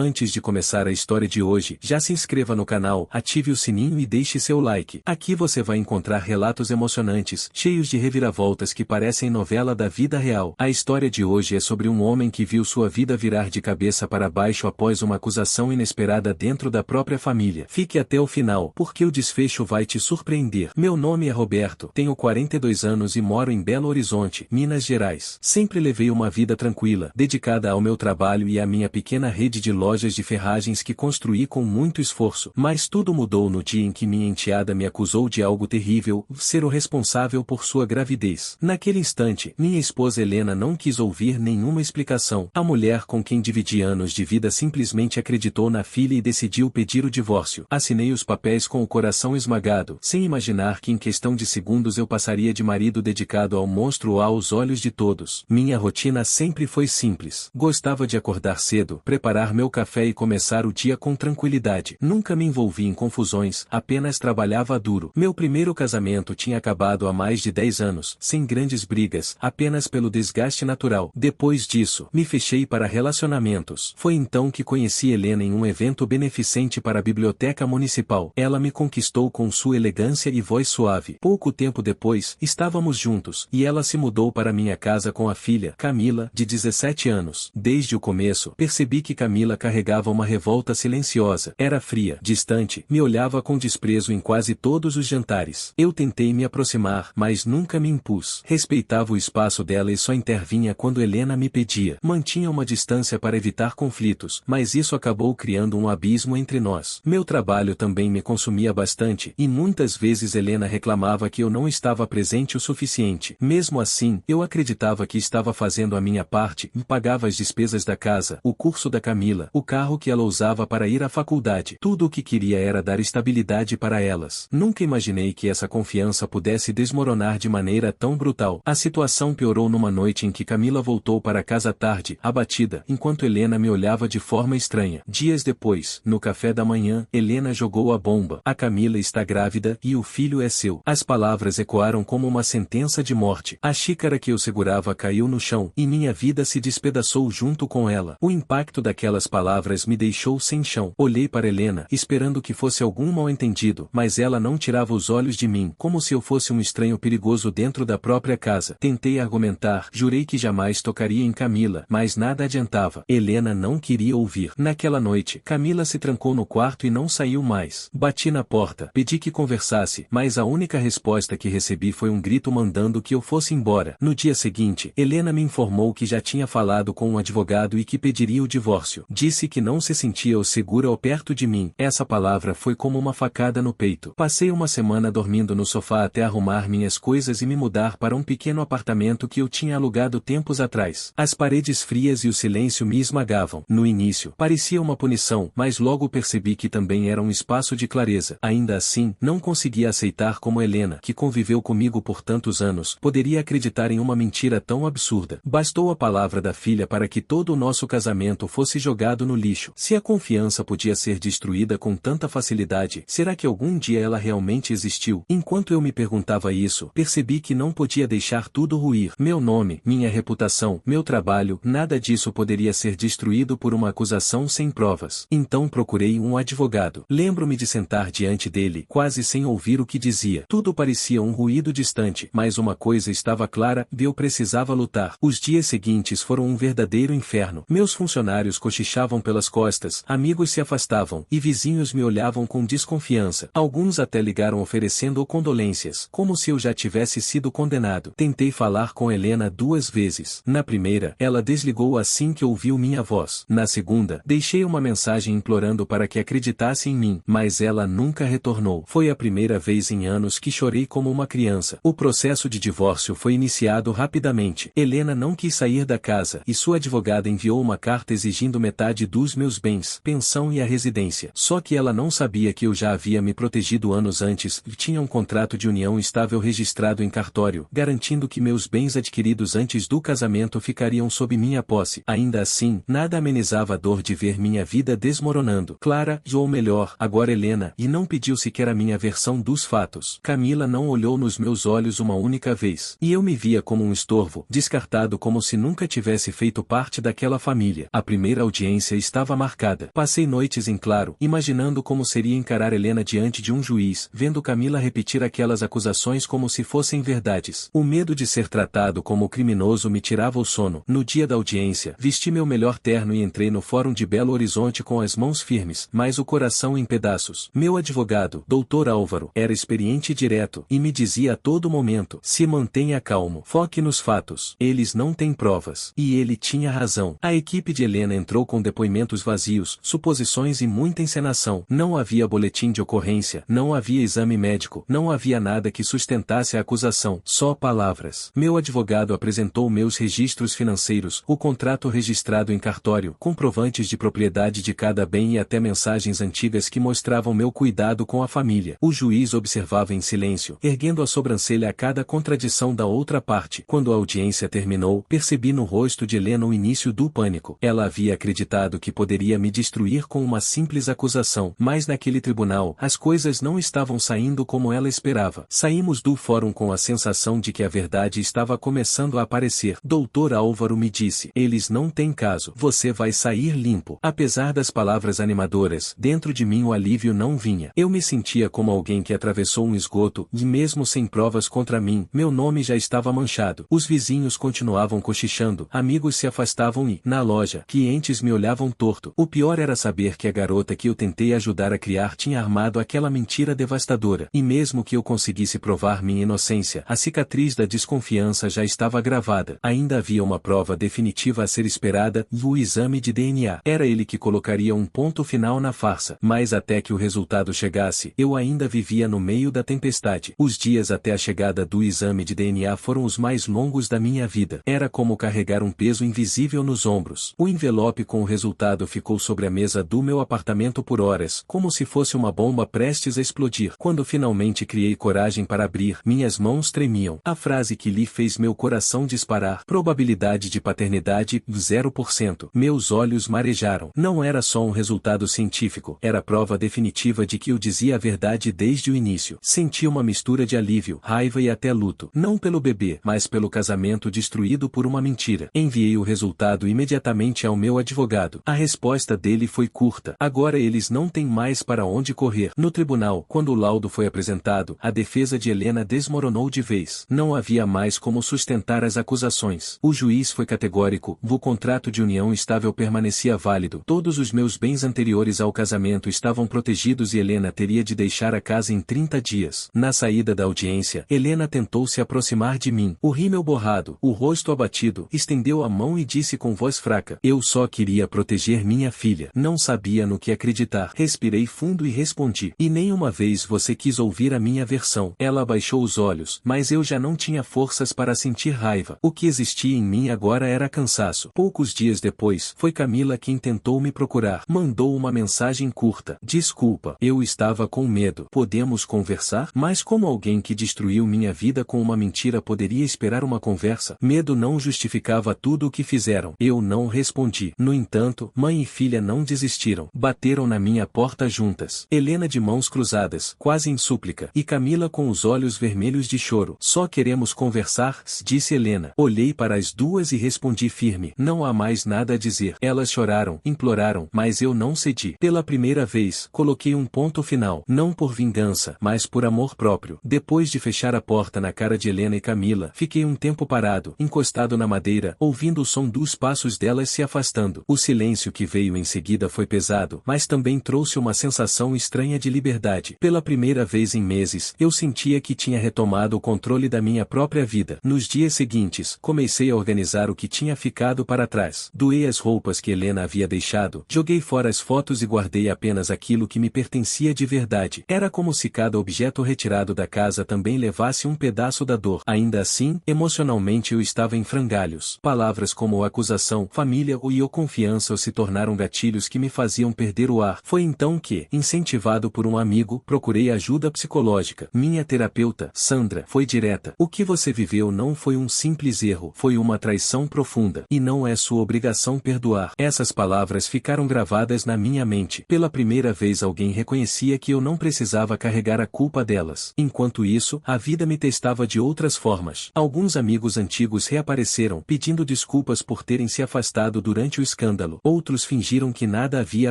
Antes de começar a história de hoje, já se inscreva no canal, ative o sininho e deixe seu like. Aqui você vai encontrar relatos emocionantes, cheios de reviravoltas que parecem novela da vida real. A história de hoje é sobre um homem que viu sua vida virar de cabeça para baixo após uma acusação inesperada dentro da própria família. Fique até o final, porque o desfecho vai te surpreender. Meu nome é Roberto, tenho 42 anos e moro em Belo Horizonte, Minas Gerais. Sempre levei uma vida tranquila, dedicada ao meu trabalho e à minha pequena rede de lojas de ferragens que construí com muito esforço. Mas tudo mudou no dia em que minha enteada me acusou de algo terrível, ser o responsável por sua gravidez. Naquele instante, minha esposa Helena não quis ouvir nenhuma explicação. A mulher com quem dividi anos de vida simplesmente acreditou na filha e decidiu pedir o divórcio. Assinei os papéis com o coração esmagado, sem imaginar que em questão de segundos eu passaria de marido dedicado ao monstro aos olhos de todos. Minha rotina sempre foi simples. Gostava de acordar cedo, preparar meu café e começar o dia com tranquilidade. Nunca me envolvi em confusões, apenas trabalhava duro. Meu primeiro casamento tinha acabado há mais de 10 anos, sem grandes brigas, apenas pelo desgaste natural. Depois disso, me fechei para relacionamentos. Foi então que conheci Helena em um evento beneficente para a biblioteca municipal. Ela me conquistou com sua elegância e voz suave. Pouco tempo depois, estávamos juntos, e ela se mudou para minha casa com a filha, Camila, de 17 anos. Desde o começo, percebi que Camila carregava uma revolta silenciosa. Era fria, distante, me olhava com desprezo em quase todos os jantares. Eu tentei me aproximar, mas nunca me impus. Respeitava o espaço dela e só intervinha quando Helena me pedia. Mantinha uma distância para evitar conflitos, mas isso acabou criando um abismo entre nós. Meu trabalho também me consumia bastante, e muitas vezes Helena reclamava que eu não estava presente o suficiente. Mesmo assim, eu acreditava que estava fazendo a minha parte e pagava as despesas da casa, o curso da Camila, o carro que ela usava para ir à faculdade. Tudo o que queria era dar estabilidade para elas. Nunca imaginei que essa confiança pudesse desmoronar de maneira tão brutal. A situação piorou numa noite em que Camila voltou para casa tarde, abatida, enquanto Helena me olhava de forma estranha. Dias depois, no café da manhã, Helena jogou a bomba. A Camila está grávida e o filho é seu. As palavras ecoaram como uma sentença de morte. A xícara que eu segurava caiu no chão, e minha vida se despedaçou junto com ela. O impacto daquelas palavras me deixou sem chão. Olhei para Helena, esperando que fosse algum mal-entendido, mas ela não tirava os olhos de mim, como se eu fosse um estranho perigoso dentro da própria casa. Tentei argumentar, jurei que jamais tocaria em Camila, mas nada adiantava. Helena não queria ouvir. Naquela noite, Camila se trancou no quarto e não saiu mais. Bati na porta, pedi que conversasse, mas a única resposta que recebi foi um grito mandando que eu fosse embora. No dia seguinte, Helena me informou que já tinha falado com um advogado e que pediria o divórcio. Disse que não se sentia segura ou perto de mim. Essa palavra foi como uma facada no peito. Passei uma semana dormindo no sofá até arrumar minhas coisas e me mudar para um pequeno apartamento que eu tinha alugado tempos atrás. As paredes frias e o silêncio me esmagavam. No início, parecia uma punição, mas logo percebi que também era um espaço de clareza. Ainda assim, não conseguia aceitar como Helena, que conviveu comigo por tantos anos, poderia acreditar em uma mentira tão absurda. Bastou a palavra da filha para que todo o nosso casamento fosse jogado no lixo. Se a confiança podia ser destruída com tanta facilidade, será que algum dia ela realmente existiu? Enquanto eu me perguntava isso, percebi que não podia deixar tudo ruir. Meu nome, minha reputação, meu trabalho, nada disso poderia ser destruído por uma acusação sem provas. Então procurei um advogado. Lembro-me de sentar diante dele, quase sem ouvir o que dizia. Tudo parecia um ruído distante, mas uma coisa estava clara, eu precisava lutar. Os dias seguintes foram um verdadeiro inferno. Meus funcionários cochichavam pelas costas, amigos se afastavam, e vizinhos me olhavam com desconfiança. Alguns até ligaram oferecendo condolências, como se eu já tivesse sido condenado. Tentei falar com Helena 2 vezes. Na primeira, ela desligou assim que ouviu minha voz. Na segunda, deixei uma mensagem implorando para que acreditasse em mim, mas ela nunca retornou. Foi a primeira vez em anos que chorei como uma criança. O processo de divórcio foi iniciado rapidamente. Helena não quis sair da casa, e sua advogada enviou uma carta exigindo metade dos meus bens, pensão e a residência. Só que ela não sabia que eu já havia me protegido anos antes e tinha um contrato de união estável registrado em cartório, garantindo que meus bens adquiridos antes do casamento ficariam sob minha posse. Ainda assim, nada amenizava a dor de ver minha vida desmoronando. Clara, ou melhor, agora Helena, e não pediu sequer a minha versão dos fatos. Camila não olhou nos meus olhos uma única vez, e eu me via como um estorvo, descartado como se nunca tivesse feito parte daquela família. A primeira audiência audiência estava marcada. Passei noites em claro, imaginando como seria encarar Helena diante de um juiz, vendo Camila repetir aquelas acusações como se fossem verdades. O medo de ser tratado como criminoso me tirava o sono. No dia da audiência, vesti meu melhor terno e entrei no fórum de Belo Horizonte com as mãos firmes, mas o coração em pedaços. Meu advogado, Dr. Álvaro, era experiente e direto, e me dizia a todo momento: se mantenha calmo, foque nos fatos, eles não têm provas. E ele tinha razão. A equipe de Helena entrou com depoimentos vazios, suposições e muita encenação. Não havia boletim de ocorrência, não havia exame médico, não havia nada que sustentasse a acusação, só palavras. Meu advogado apresentou meus registros financeiros, o contrato registrado em cartório, comprovantes de propriedade de cada bem e até mensagens antigas que mostravam meu cuidado com a família. O juiz observava em silêncio, erguendo a sobrancelha a cada contradição da outra parte. Quando a audiência terminou, percebi no rosto de Helena o início do pânico. Ela havia acreditado que poderia me destruir com uma simples acusação, mas naquele tribunal, as coisas não estavam saindo como ela esperava. Saímos do fórum com a sensação de que a verdade estava começando a aparecer. Dr. Álvaro me disse: eles não têm caso, você vai sair limpo. Apesar das palavras animadoras, dentro de mim o alívio não vinha. Eu me sentia como alguém que atravessou um esgoto, e mesmo sem provas contra mim, meu nome já estava manchado. Os vizinhos continuavam cochichando, amigos se afastavam e, na loja, clientes me olhavam torto. O pior era saber que a garota que eu tentei ajudar a criar tinha armado aquela mentira devastadora. E mesmo que eu conseguisse provar minha inocência, a cicatriz da desconfiança já estava gravada. Ainda havia uma prova definitiva a ser esperada, o exame de DNA. Era ele que colocaria um ponto final na farsa. Mas até que o resultado chegasse, eu ainda vivia no meio da tempestade. Os dias até a chegada do exame de DNA foram os mais longos da minha vida. Era como carregar um peso invisível nos ombros. O envelope com o resultado ficou sobre a mesa do meu apartamento por horas, como se fosse uma bomba prestes a explodir. Quando finalmente criei coragem para abrir, minhas mãos tremiam. A frase que li fez meu coração disparar. Probabilidade de paternidade, 0%. Meus olhos marejaram. Não era só um resultado científico, era a prova definitiva de que eu dizia a verdade desde o início. Senti uma mistura de alívio, raiva e até luto. Não pelo bebê, mas pelo casamento destruído por uma mentira. Enviei o resultado imediatamente ao meu advogado. A resposta dele foi curta: agora eles não têm mais para onde correr. No tribunal, quando o laudo foi apresentado, a defesa de Helena desmoronou de vez. Não havia mais como sustentar as acusações. O juiz foi categórico: o contrato de união estável permanecia válido. Todos os meus bens anteriores ao casamento estavam protegidos e Helena teria de deixar a casa em 30 dias. Na saída da audiência, Helena tentou se aproximar de mim. O rímel borrado, o rosto abatido, estendeu a mão e disse com voz fraca: eu só queria proteger minha filha. Não sabia no que acreditar. Respirei fundo e respondi: e nenhuma vez você quis ouvir a minha versão. Ela abaixou os olhos, mas eu já não tinha forças para sentir raiva. O que existia em mim agora era cansaço. Poucos dias depois, foi Camila quem tentou me procurar. Mandou uma mensagem curta: desculpa, eu estava com medo. Podemos conversar? Mas como alguém que destruiu minha vida com uma mentira poderia esperar uma conversa? Medo não justificava tudo o que fizeram. Eu não respondi. No entanto, mãe e filha não desistiram. Bateram na minha porta juntas. Helena de mãos cruzadas, quase em súplica, e Camila com os olhos vermelhos de choro. Só queremos conversar, disse Helena. Olhei para as duas e respondi firme: não há mais nada a dizer. Elas choraram, imploraram, mas eu não cedi. Pela primeira vez, coloquei um ponto final, não por vingança, mas por amor próprio. Depois de fechar a porta na cara de Helena e Camila, fiquei um tempo parado, encostado na madeira, ouvindo o som dos passos delas se afastando. O silêncio que veio em seguida foi pesado, mas também trouxe uma sensação estranha de liberdade. Pela primeira vez em meses, eu sentia que tinha retomado o controle da minha própria vida. Nos dias seguintes, comecei a organizar o que tinha ficado para trás. Doei as roupas que Helena havia deixado, joguei fora as fotos e guardei apenas aquilo que me pertencia de verdade. Era como se cada objeto retirado da casa também levasse um pedaço da dor. Ainda assim, emocionalmente eu estava em frangalhos. Palavras como acusação, família ou confiança se tornaram gatilhos que me faziam perder o ar. Foi então que, incentivado por um amigo, procurei ajuda psicológica. Minha terapeuta, Sandra, foi direta: o que você viveu não foi um simples erro, foi uma traição profunda. E não é sua obrigação perdoar. Essas palavras ficaram gravadas na minha mente. Pela primeira vez alguém reconhecia que eu não precisava carregar a culpa delas. Enquanto isso, a vida me testava de outras formas. Alguns amigos antigos reapareceram, pedindo desculpas por terem se afastado durante o escândalo. escândalo. Outros fingiram que nada havia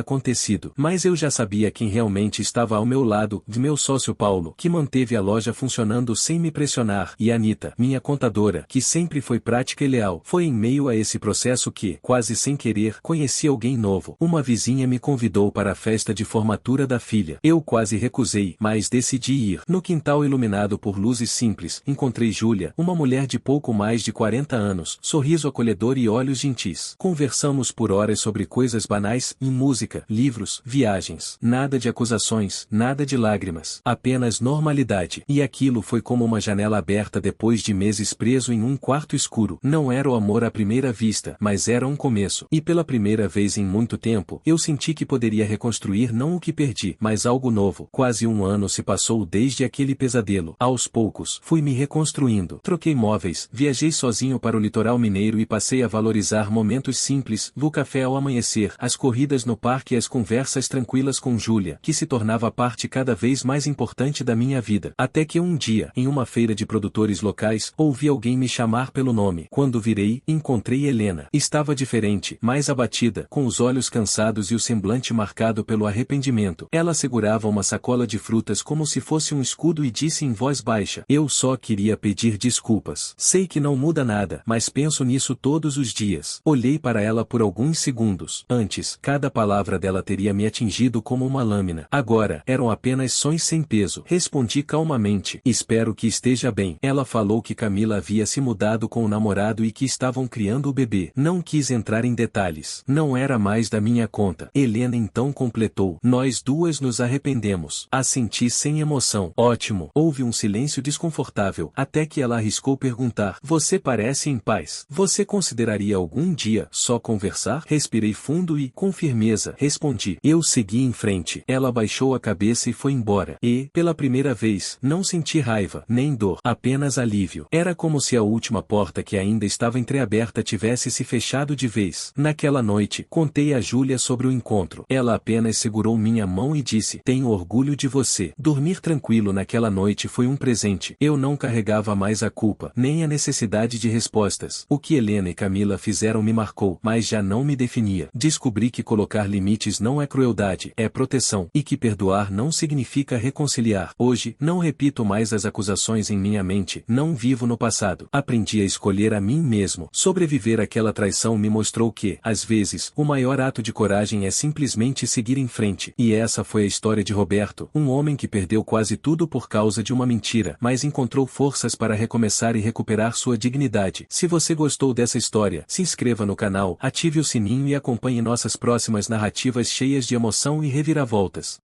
acontecido. Mas eu já sabia quem realmente estava ao meu lado, de meu sócio Paulo, que manteve a loja funcionando sem me pressionar, e Anita, minha contadora, que sempre foi prática e leal. Foi em meio a esse processo que, quase sem querer, conheci alguém novo. Uma vizinha me convidou para a festa de formatura da filha. Eu quase recusei, mas decidi ir. No quintal iluminado por luzes simples, encontrei Júlia, uma mulher de pouco mais de 40 anos, sorriso acolhedor e olhos gentis. Conversamos por horas sobre coisas banais, música, livros, viagens. Nada de acusações, nada de lágrimas. Apenas normalidade. E aquilo foi como uma janela aberta depois de meses preso em um quarto escuro. Não era o amor à primeira vista, mas era um começo. E pela primeira vez em muito tempo, eu senti que poderia reconstruir não o que perdi, mas algo novo. Quase um ano se passou desde aquele pesadelo. Aos poucos, fui me reconstruindo. Troquei móveis, viajei sozinho para o litoral mineiro e passei a valorizar momentos simples, do café ao amanhecer, as corridas no parque e as conversas tranquilas com Júlia, que se tornava parte cada vez mais importante da minha vida. Até que um dia, em uma feira de produtores locais, ouvi alguém me chamar pelo nome. Quando virei, encontrei Helena. Estava diferente, mais abatida, com os olhos cansados e o semblante marcado pelo arrependimento. Ela segurava uma sacola de frutas como se fosse um escudo e disse em voz baixa: "Eu só queria pedir desculpas. Sei que não muda nada, mas penso nisso todos os dias." Olhei para ela por alguns segundos. Antes, cada palavra dela teria me atingido como uma lâmina. Agora, eram apenas sons sem peso. Respondi calmamente: "Espero que esteja bem." Ela falou que Camila havia se mudado com o namorado e que estavam criando o bebê. Não quis entrar em detalhes. Não era mais da minha conta. Helena então completou: "Nós duas nos arrependemos." Assenti sem emoção. Ótimo. Houve um silêncio desconfortável, até que ela arriscou perguntar: "Você parece em paz. Você consideraria algum dia só conversar?" Respirei fundo e, com firmeza, respondi. Eu segui em frente. Ela baixou a cabeça e foi embora. E, pela primeira vez, não senti raiva, nem dor, apenas alívio. Era como se a última porta que ainda estava entreaberta tivesse se fechado de vez. Naquela noite, contei a Júlia sobre o encontro. Ela apenas segurou minha mão e disse: "Tenho orgulho de você." Dormir tranquilo naquela noite foi um presente. Eu não carregava mais a culpa, nem a necessidade de respostas. O que Helena e Camila fizeram me marcou, mas já não me definia. Descobri que colocar limites não é crueldade, é proteção, e que perdoar não significa reconciliar. Hoje, não repito mais as acusações em minha mente, não vivo no passado. Aprendi a escolher a mim mesmo. Sobreviver àquela traição me mostrou que, às vezes, o maior ato de coragem é simplesmente seguir em frente. E essa foi a história de Roberto, um homem que perdeu quase tudo por causa de uma mentira, mas encontrou forças para recomeçar e recuperar sua dignidade. Se você gostou dessa história, se inscreva no canal, ative o sininho e acompanhe nossas próximas narrativas cheias de emoção e reviravoltas.